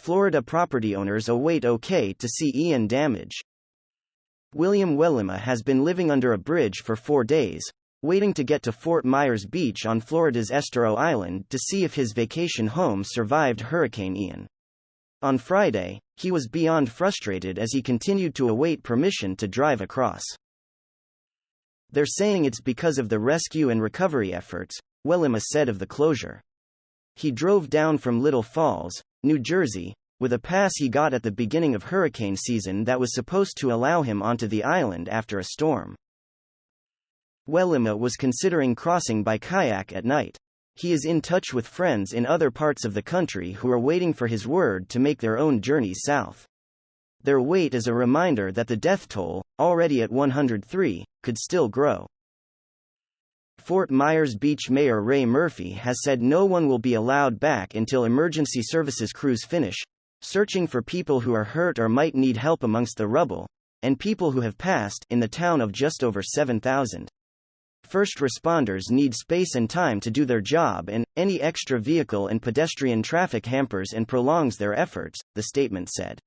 Florida property owners await okay to see Ian damage. William Wellima has been living under a bridge for 4 days, waiting to get to Fort Myers Beach on Florida's Estero Island to see if his vacation home survived Hurricane Ian. On Friday, he was beyond frustrated as he continued to await permission to drive across. "They're saying it's because of the rescue and recovery efforts," Wellima said of the closure. He drove down from Little Falls, New Jersey, with a pass he got at the beginning of hurricane season that was supposed to allow him onto the island after a storm. Wellima was considering crossing by kayak at night. He is in touch with friends in other parts of the country who are waiting for his word to make their own journey south. Their wait is a reminder that the death toll, already at 103, could still grow. Fort Myers Beach Mayor Ray Murphy has said no one will be allowed back until emergency services crews finish searching for people who are hurt or might need help amongst the rubble, and people who have passed in the town of just over 7,000. First responders need space and time to do their job, and any extra vehicle and pedestrian traffic hampers and prolongs their efforts, the statement said.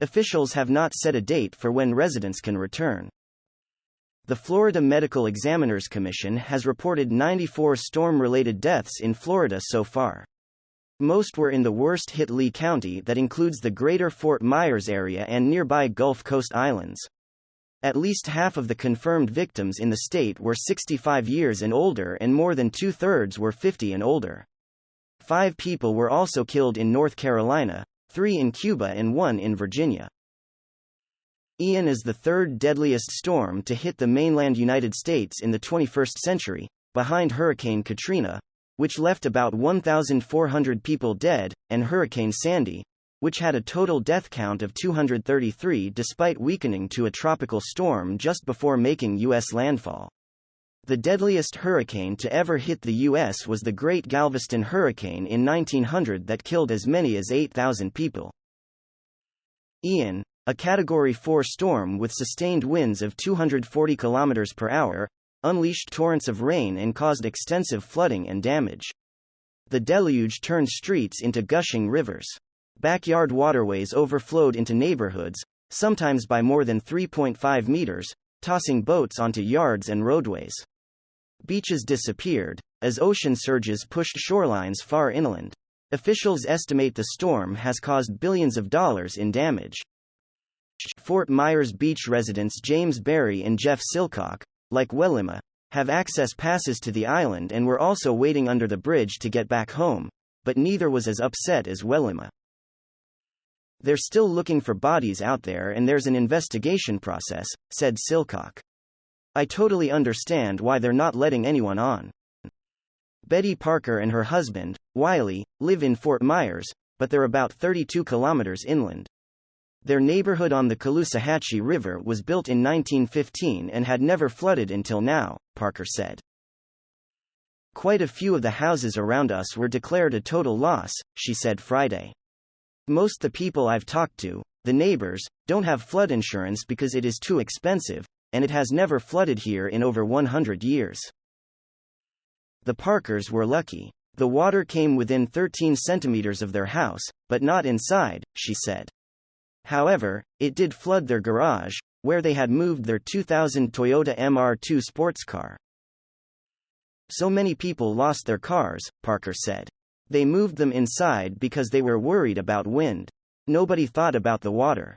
Officials have not set a date for when residents can return. The Florida Medical Examiners Commission has reported 94 storm-related deaths in Florida so far. Most were in the worst-hit Lee County that includes the greater Fort Myers area and nearby Gulf Coast islands. At least half of the confirmed victims in the state were 65 years and older, and more than 2/3 were 50 and older. 5 people were also killed in North Carolina, 3 in Cuba and 1 in Virginia. Ian is the third deadliest storm to hit the mainland United States in the 21st century, behind Hurricane Katrina, which left about 1,400 people dead, and Hurricane Sandy, which had a total death count of 233 despite weakening to a tropical storm just before making U.S. landfall. The deadliest hurricane to ever hit the U.S. was the Great Galveston Hurricane in 1900 that killed as many as 8,000 people. Ian, a Category 4 storm with sustained winds of 240 km per hour, unleashed torrents of rain and caused extensive flooding and damage. The deluge turned streets into gushing rivers. Backyard waterways overflowed into neighborhoods, sometimes by more than 3.5 meters, tossing boats onto yards and roadways. Beaches disappeared, as ocean surges pushed shorelines far inland. Officials estimate the storm has caused billions of dollars in damage. Fort Myers Beach residents James Berry and Jeff Silcock, like Wellima, have access passes to the island and were also waiting under the bridge to get back home, but neither was as upset as Wellima. "They're still looking for bodies out there and there's an investigation process," said Silcock. "I totally understand why they're not letting anyone on." Betty Parker and her husband, Wiley, live in Fort Myers, but they're about 32 kilometers inland. Their neighborhood on the Caloosahatchee River was built in 1915 and had never flooded until now, Parker said. "Quite a few of the houses around us were declared a total loss," she said Friday. "Most the people I've talked to, the neighbors, don't have flood insurance because it is too expensive, and it has never flooded here in over 100 years. The Parkers were lucky. The water came within 13 centimeters of their house, but not inside," she said. However, it did flood their garage, where they had moved their 2000 Toyota MR2 sports car. "So many people lost their cars," Parker said. "They moved them inside because they were worried about wind. Nobody thought about the water."